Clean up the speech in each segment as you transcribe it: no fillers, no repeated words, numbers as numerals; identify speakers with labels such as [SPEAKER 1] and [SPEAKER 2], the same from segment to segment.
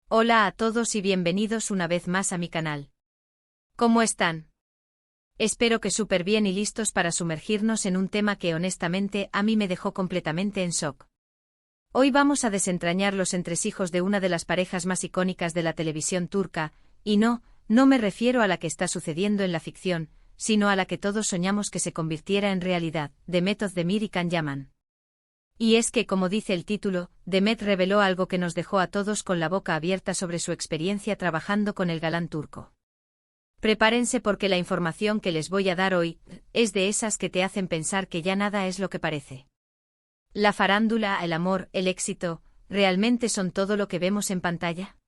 [SPEAKER 1] Hola a todos y bienvenidos una vez más a mi canal. ¿Cómo están? Espero que súper bien y listos para sumergirnos en un tema que honestamente a mí me dejó completamente en shock. Hoy vamos a desentrañar los entresijos de una de las parejas más icónicas de la televisión turca, y no me refiero a la que está sucediendo en la ficción, sino a la que todos soñamos que se convirtiera en realidad, Demet Özdemir y Can Yaman. Y es que, como dice el título, Demet reveló algo que nos dejó a todos con la boca abierta sobre su experiencia trabajando con el galán turco. Prepárense porque la información que les voy a dar hoy es de esas que te hacen pensar que ya nada es lo que parece. La farándula, el amor, el éxito, ¿realmente son todo lo que vemos en pantalla?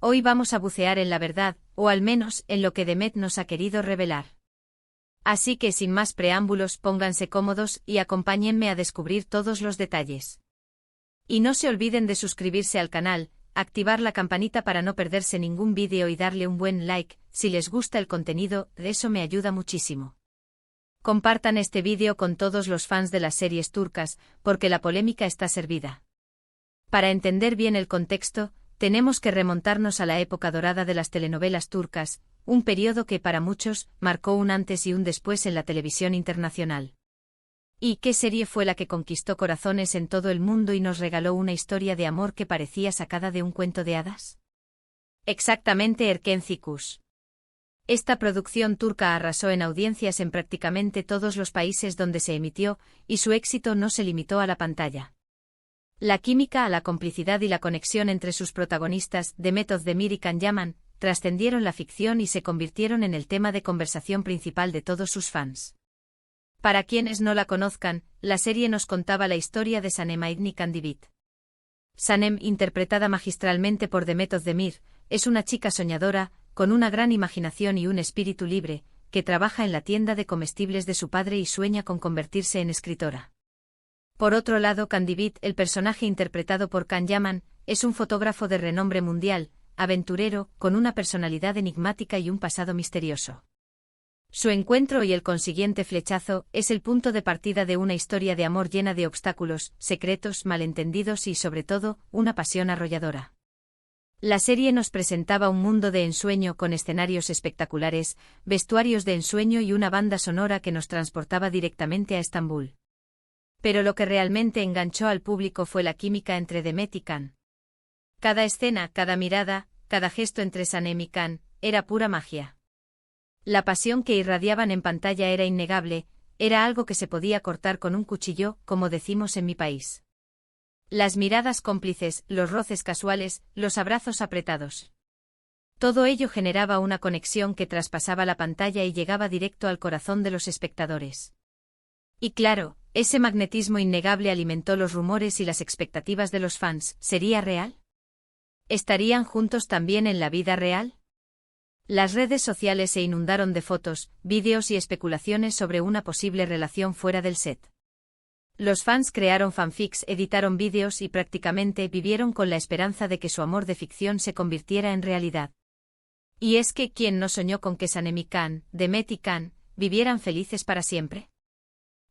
[SPEAKER 1] Hoy vamos a bucear en la verdad, o al menos en lo que Demet nos ha querido revelar. Así que sin más preámbulos, pónganse cómodos y acompáñenme a descubrir todos los detalles. Y no se olviden de suscribirse al canal, activar la campanita para no perderse ningún vídeo y darle un buen like, si les gusta el contenido, eso me ayuda muchísimo. Compartan este vídeo con todos los fans de las series turcas, porque la polémica está servida. Para entender bien el contexto, tenemos que remontarnos a la época dorada de las telenovelas turcas, un periodo que para muchos marcó un antes y un después en la televisión internacional. ¿Y qué serie fue la que conquistó corazones en todo el mundo y nos regaló una historia de amor que parecía sacada de un cuento de hadas? Exactamente, Erkenci Kuş. Esta producción turca arrasó en audiencias en prácticamente todos los países donde se emitió, y su éxito no se limitó a la pantalla. La química, la complicidad y la conexión entre sus protagonistas, Demet Özdemir y Can Yaman, trascendieron la ficción y se convirtieron en el tema de conversación principal de todos sus fans. Para quienes no la conozcan, la serie nos contaba la historia de Sanem Aydin Kandibit. Sanem, interpretada magistralmente por Demet Özdemir, es una chica soñadora, con una gran imaginación y un espíritu libre, que trabaja en la tienda de comestibles de su padre y sueña con convertirse en escritora. Por otro lado, Kandibit, el personaje interpretado por Can Yaman, es un fotógrafo de renombre mundial, aventurero, con una personalidad enigmática y un pasado misterioso. Su encuentro y el consiguiente flechazo es el punto de partida de una historia de amor llena de obstáculos, secretos, malentendidos y, sobre todo, una pasión arrolladora. La serie nos presentaba un mundo de ensueño con escenarios espectaculares, vestuarios de ensueño y una banda sonora que nos transportaba directamente a Estambul. Pero lo que realmente enganchó al público fue la química entre Demet y Can. Cada escena, cada mirada, cada gesto entre Sanem y Can, era pura magia. La pasión que irradiaban en pantalla era innegable, era algo que se podía cortar con un cuchillo, como decimos en mi país. Las miradas cómplices, los roces casuales, los abrazos apretados. Todo ello generaba una conexión que traspasaba la pantalla y llegaba directo al corazón de los espectadores. Y claro, ese magnetismo innegable alimentó los rumores y las expectativas de los fans. ¿Sería real? ¿Estarían juntos también en la vida real? Las redes sociales se inundaron de fotos, vídeos y especulaciones sobre una posible relación fuera del set. Los fans crearon fanfics, editaron vídeos y prácticamente vivieron con la esperanza de que su amor de ficción se convirtiera en realidad. Y es que ¿quién no soñó con que Sanem y Can, Demet y Can, vivieran felices para siempre?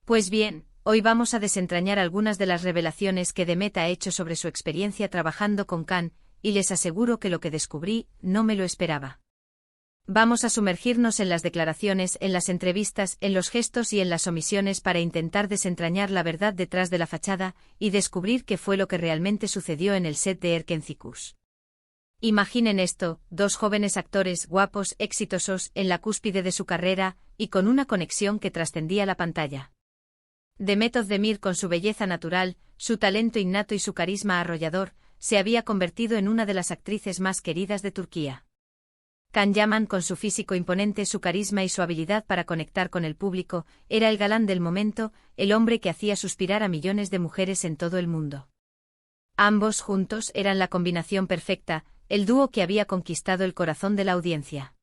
[SPEAKER 1] Pues bien, hoy vamos a desentrañar algunas de las revelaciones que Demet ha hecho sobre su experiencia trabajando con Can, y les aseguro que lo que descubrí, no me lo esperaba. Vamos a sumergirnos en las declaraciones, en las entrevistas, en los gestos y en las omisiones para intentar desentrañar la verdad detrás de la fachada y descubrir qué fue lo que realmente sucedió en el set de Erkenci Kuş. Imaginen esto, dos jóvenes actores guapos, exitosos, en la cúspide de su carrera, y con una conexión que trascendía la pantalla. Demet Özdemir, con su belleza natural, su talento innato y su carisma arrollador, se había convertido en una de las actrices más queridas de Turquía. Can Yaman, con su físico imponente, su carisma y su habilidad para conectar con el público, era el galán del momento, el hombre que hacía suspirar a millones de mujeres en todo el mundo. Ambos juntos eran la combinación perfecta, el dúo que había conquistado el corazón de la audiencia.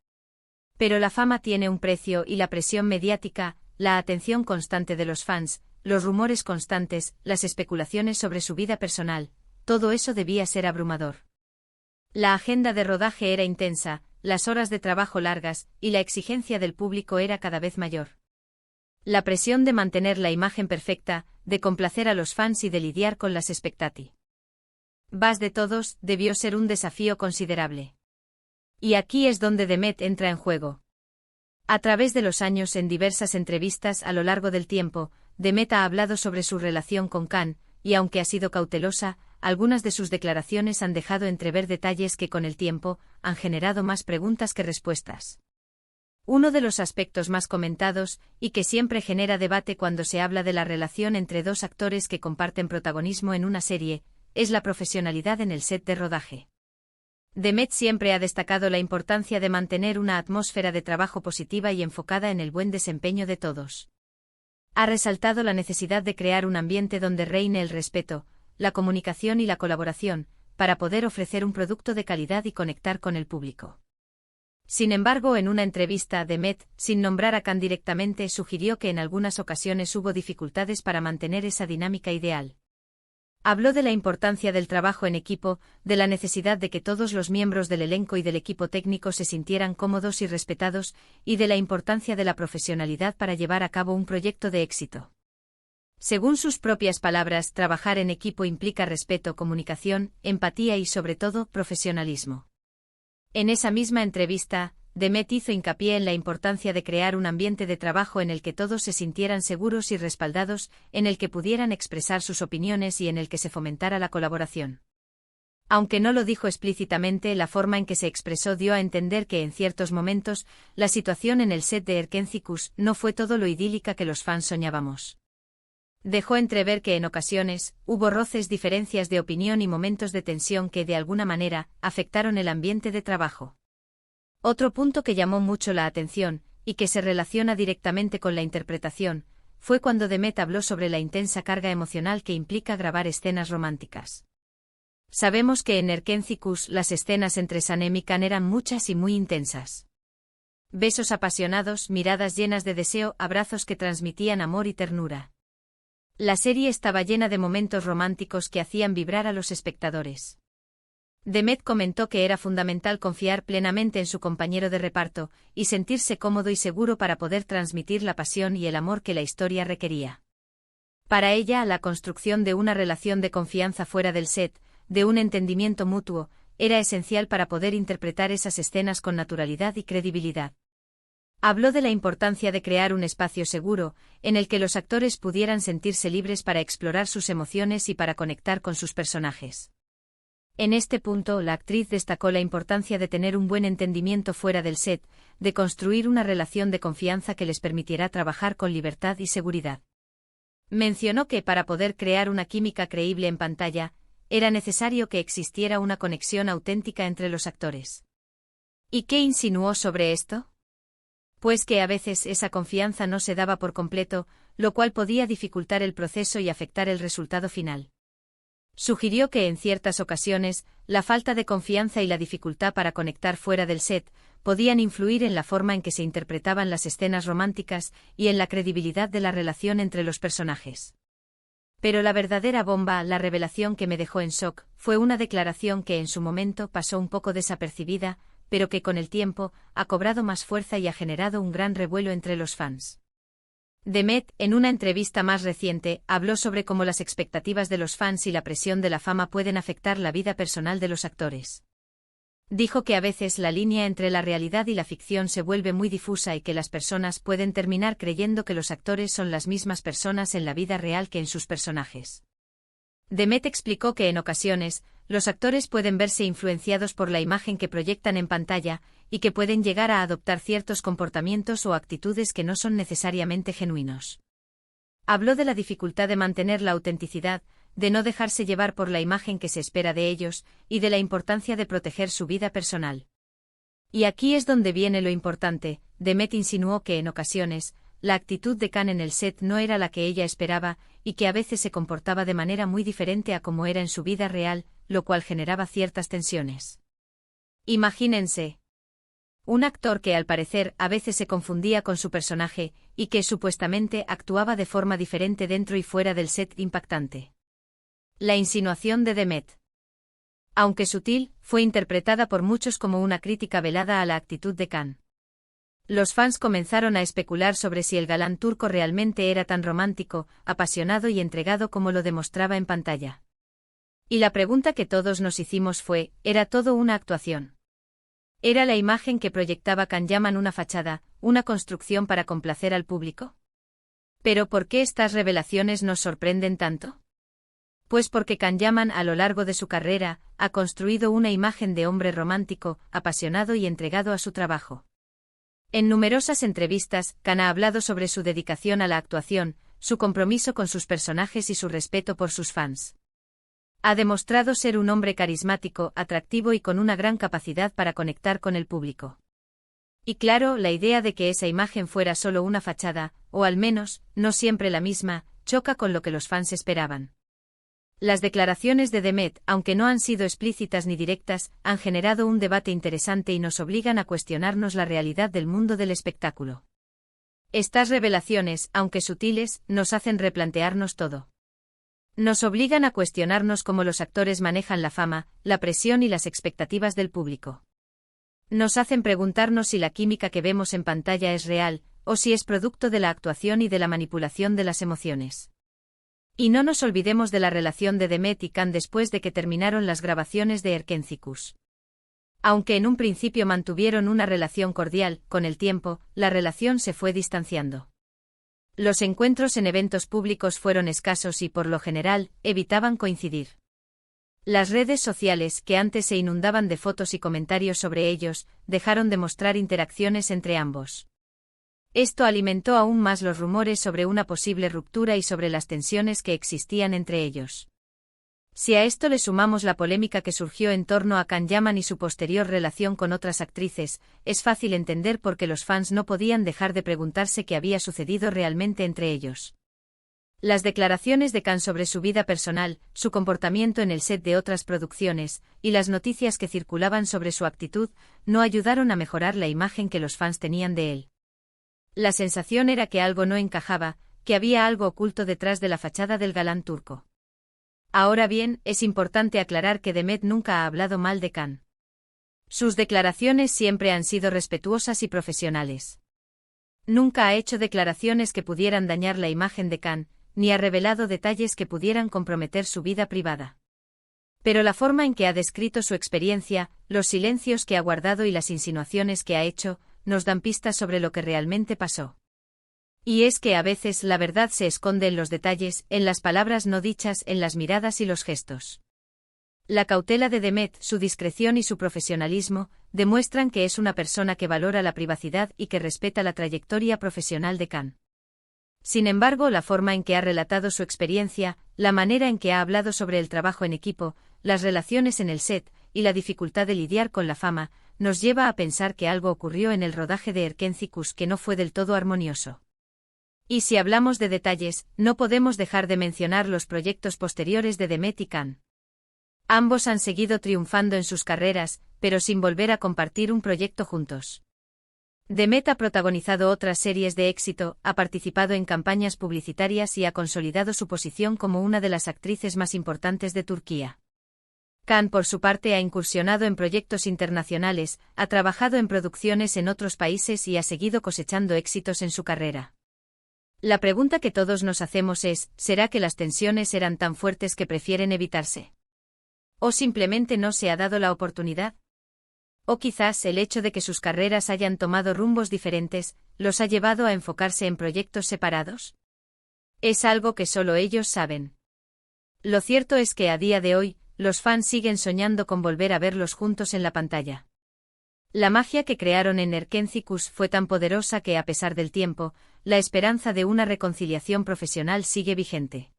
[SPEAKER 1] Pero la fama tiene un precio y la presión mediática, la atención constante de los fans, los rumores constantes, las especulaciones sobre su vida personal, todo eso debía ser abrumador. La agenda de rodaje era intensa, las horas de trabajo largas, y la exigencia del público era cada vez mayor. La presión de mantener la imagen perfecta, de complacer a los fans y de lidiar con las expectativas. Vas de todos debió ser un desafío considerable. Y aquí es donde Demet entra en juego. A través de los años, en diversas entrevistas a lo largo del tiempo, Demet ha hablado sobre su relación con Khan, y aunque ha sido cautelosa, algunas de sus declaraciones han dejado entrever detalles que con el tiempo han generado más preguntas que respuestas. Uno de los aspectos más comentados, y que siempre genera debate cuando se habla de la relación entre dos actores que comparten protagonismo en una serie, es la profesionalidad en el set de rodaje. Demet siempre ha destacado la importancia de mantener una atmósfera de trabajo positiva y enfocada en el buen desempeño de todos. Ha resaltado la necesidad de crear un ambiente donde reine el respeto, la comunicación y la colaboración, para poder ofrecer un producto de calidad y conectar con el público. Sin embargo, en una entrevista, Demet, sin nombrar a Khan directamente, sugirió que en algunas ocasiones hubo dificultades para mantener esa dinámica ideal. Habló de la importancia del trabajo en equipo, de la necesidad de que todos los miembros del elenco y del equipo técnico se sintieran cómodos y respetados, y de la importancia de la profesionalidad para llevar a cabo un proyecto de éxito. Según sus propias palabras, trabajar en equipo implica respeto, comunicación, empatía y, sobre todo, profesionalismo. En esa misma entrevista, Demet hizo hincapié en la importancia de crear un ambiente de trabajo en el que todos se sintieran seguros y respaldados, en el que pudieran expresar sus opiniones y en el que se fomentara la colaboración. Aunque no lo dijo explícitamente, la forma en que se expresó dio a entender que en ciertos momentos, la situación en el set de Erkencikus no fue todo lo idílica que los fans soñábamos. Dejó entrever que en ocasiones, hubo roces, diferencias de opinión y momentos de tensión que de alguna manera, afectaron el ambiente de trabajo. Otro punto que llamó mucho la atención, y que se relaciona directamente con la interpretación, fue cuando Demet habló sobre la intensa carga emocional que implica grabar escenas románticas. Sabemos que en Erkencikus las escenas entre Sanem y Khan eran muchas y muy intensas. Besos apasionados, miradas llenas de deseo, abrazos que transmitían amor y ternura. La serie estaba llena de momentos románticos que hacían vibrar a los espectadores. Demet comentó que era fundamental confiar plenamente en su compañero de reparto, y sentirse cómodo y seguro para poder transmitir la pasión y el amor que la historia requería. Para ella, la construcción de una relación de confianza fuera del set, de un entendimiento mutuo, era esencial para poder interpretar esas escenas con naturalidad y credibilidad. Habló de la importancia de crear un espacio seguro, en el que los actores pudieran sentirse libres para explorar sus emociones y para conectar con sus personajes. En este punto, la actriz destacó la importancia de tener un buen entendimiento fuera del set, de construir una relación de confianza que les permitiera trabajar con libertad y seguridad. Mencionó que para poder crear una química creíble en pantalla, era necesario que existiera una conexión auténtica entre los actores. ¿Y qué insinuó sobre esto? Pues que a veces esa confianza no se daba por completo, lo cual podía dificultar el proceso y afectar el resultado final. Sugirió que en ciertas ocasiones, la falta de confianza y la dificultad para conectar fuera del set, podían influir en la forma en que se interpretaban las escenas románticas y en la credibilidad de la relación entre los personajes. Pero la verdadera bomba, la revelación que me dejó en shock, fue una declaración que en su momento pasó un poco desapercibida, pero que con el tiempo ha cobrado más fuerza y ha generado un gran revuelo entre los fans. Demet, en una entrevista más reciente, habló sobre cómo las expectativas de los fans y la presión de la fama pueden afectar la vida personal de los actores. Dijo que a veces la línea entre la realidad y la ficción se vuelve muy difusa y que las personas pueden terminar creyendo que los actores son las mismas personas en la vida real que en sus personajes. Demet explicó que en ocasiones, los actores pueden verse influenciados por la imagen que proyectan en pantalla, y que pueden llegar a adoptar ciertos comportamientos o actitudes que no son necesariamente genuinos. Habló de la dificultad de mantener la autenticidad, de no dejarse llevar por la imagen que se espera de ellos, y de la importancia de proteger su vida personal. Y aquí es donde viene lo importante. Demet insinuó que en ocasiones, la actitud de Khan en el set no era la que ella esperaba, y que a veces se comportaba de manera muy diferente a como era en su vida real, lo cual generaba ciertas tensiones. Imagínense. Un actor que al parecer a veces se confundía con su personaje, y que supuestamente actuaba de forma diferente dentro y fuera del set. Impactante. La insinuación de Demet, aunque sutil, fue interpretada por muchos como una crítica velada a la actitud de Khan. Los fans comenzaron a especular sobre si el galán turco realmente era tan romántico, apasionado y entregado como lo demostraba en pantalla. Y la pregunta que todos nos hicimos fue, ¿era todo una actuación? ¿Era la imagen que proyectaba Can Yaman una fachada, una construcción para complacer al público? ¿Pero por qué estas revelaciones nos sorprenden tanto? Pues porque Can Yaman a lo largo de su carrera, ha construido una imagen de hombre romántico, apasionado y entregado a su trabajo. En numerosas entrevistas, Can ha hablado sobre su dedicación a la actuación, su compromiso con sus personajes y su respeto por sus fans. Ha demostrado ser un hombre carismático, atractivo y con una gran capacidad para conectar con el público. Y claro, la idea de que esa imagen fuera solo una fachada, o al menos, no siempre la misma, choca con lo que los fans esperaban. Las declaraciones de Demet, aunque no han sido explícitas ni directas, han generado un debate interesante y nos obligan a cuestionarnos la realidad del mundo del espectáculo. Estas revelaciones, aunque sutiles, nos hacen replantearnos todo. Nos obligan a cuestionarnos cómo los actores manejan la fama, la presión y las expectativas del público. Nos hacen preguntarnos si la química que vemos en pantalla es real, o si es producto de la actuación y de la manipulación de las emociones. Y no nos olvidemos de la relación de Demet y Can después de que terminaron las grabaciones de Erkencikus. Aunque en un principio mantuvieron una relación cordial, con el tiempo, la relación se fue distanciando. Los encuentros en eventos públicos fueron escasos y, por lo general, evitaban coincidir. Las redes sociales, que antes se inundaban de fotos y comentarios sobre ellos, dejaron de mostrar interacciones entre ambos. Esto alimentó aún más los rumores sobre una posible ruptura y sobre las tensiones que existían entre ellos. Si a esto le sumamos la polémica que surgió en torno a Can Yaman y su posterior relación con otras actrices, es fácil entender por qué los fans no podían dejar de preguntarse qué había sucedido realmente entre ellos. Las declaraciones de Can sobre su vida personal, su comportamiento en el set de otras producciones, y las noticias que circulaban sobre su actitud, no ayudaron a mejorar la imagen que los fans tenían de él. La sensación era que algo no encajaba, que había algo oculto detrás de la fachada del galán turco. Ahora bien, es importante aclarar que Demet nunca ha hablado mal de Can. Sus declaraciones siempre han sido respetuosas y profesionales. Nunca ha hecho declaraciones que pudieran dañar la imagen de Can, ni ha revelado detalles que pudieran comprometer su vida privada. Pero la forma en que ha descrito su experiencia, los silencios que ha guardado y las insinuaciones que ha hecho, nos dan pistas sobre lo que realmente pasó. Y es que a veces la verdad se esconde en los detalles, en las palabras no dichas, en las miradas y los gestos. La cautela de Demet, su discreción y su profesionalismo, demuestran que es una persona que valora la privacidad y que respeta la trayectoria profesional de Can. Sin embargo, la forma en que ha relatado su experiencia, la manera en que ha hablado sobre el trabajo en equipo, las relaciones en el set, y la dificultad de lidiar con la fama, nos lleva a pensar que algo ocurrió en el rodaje de Erkencikus que no fue del todo armonioso. Y si hablamos de detalles, no podemos dejar de mencionar los proyectos posteriores de Demet y Can. Ambos han seguido triunfando en sus carreras, pero sin volver a compartir un proyecto juntos. Demet ha protagonizado otras series de éxito, ha participado en campañas publicitarias y ha consolidado su posición como una de las actrices más importantes de Turquía. Can, por su parte, ha incursionado en proyectos internacionales, ha trabajado en producciones en otros países y ha seguido cosechando éxitos en su carrera. La pregunta que todos nos hacemos es, ¿será que las tensiones eran tan fuertes que prefieren evitarse? ¿O simplemente no se ha dado la oportunidad? ¿O quizás el hecho de que sus carreras hayan tomado rumbos diferentes, los ha llevado a enfocarse en proyectos separados? Es algo que solo ellos saben. Lo cierto es que a día de hoy, los fans siguen soñando con volver a verlos juntos en la pantalla. La magia que crearon en Erkencikus fue tan poderosa que, a pesar del tiempo, la esperanza de una reconciliación profesional sigue vigente.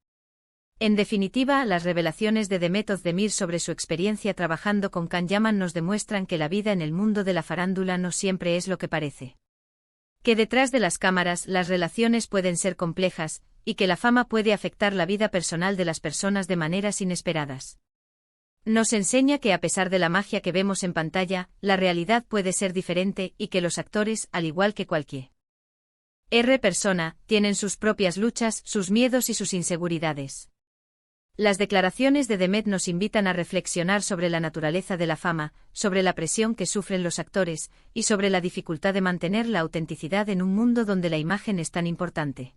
[SPEAKER 1] En definitiva, las revelaciones de Demet Özdemir sobre su experiencia trabajando con Can Yaman nos demuestran que la vida en el mundo de la farándula no siempre es lo que parece. Que detrás de las cámaras las relaciones pueden ser complejas, y que la fama puede afectar la vida personal de las personas de maneras inesperadas. Nos enseña que a pesar de la magia que vemos en pantalla, la realidad puede ser diferente y que los actores, al igual que cualquier persona, tienen sus propias luchas, sus miedos y sus inseguridades. Las declaraciones de Demet nos invitan a reflexionar sobre la naturaleza de la fama, sobre la presión que sufren los actores, y sobre la dificultad de mantener la autenticidad en un mundo donde la imagen es tan importante.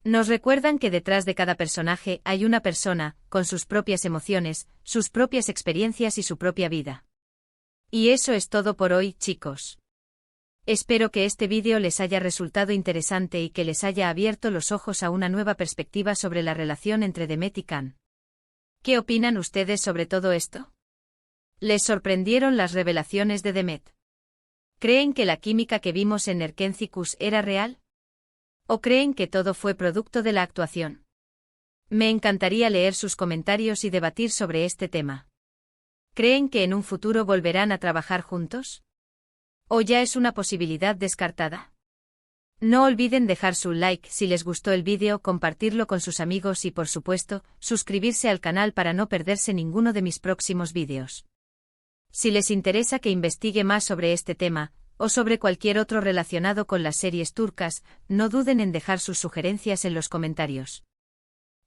[SPEAKER 1] Nos recuerdan que detrás de cada personaje hay una persona, con sus propias emociones, sus propias experiencias y su propia vida. Y eso es todo por hoy, chicos. Espero que este vídeo les haya resultado interesante y que les haya abierto los ojos a una nueva perspectiva sobre la relación entre Demet y Can. ¿Qué opinan ustedes sobre todo esto? ¿Les sorprendieron las revelaciones de Demet? ¿Creen que la química que vimos en Nerkenthicus era real? ¿O creen que todo fue producto de la actuación? Me encantaría leer sus comentarios y debatir sobre este tema. ¿Creen que en un futuro volverán a trabajar juntos? ¿O ya es una posibilidad descartada? No olviden dejar su like si les gustó el vídeo, compartirlo con sus amigos y por supuesto, suscribirse al canal para no perderse ninguno de mis próximos vídeos. Si les interesa que investigue más sobre este tema, o sobre cualquier otro relacionado con las series turcas, no duden en dejar sus sugerencias en los comentarios.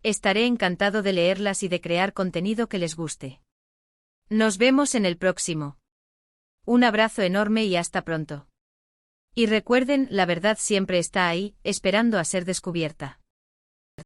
[SPEAKER 1] Estaré encantado de leerlas y de crear contenido que les guste. Nos vemos en el próximo. Un abrazo enorme y hasta pronto. Y recuerden, la verdad siempre está ahí, esperando a ser descubierta.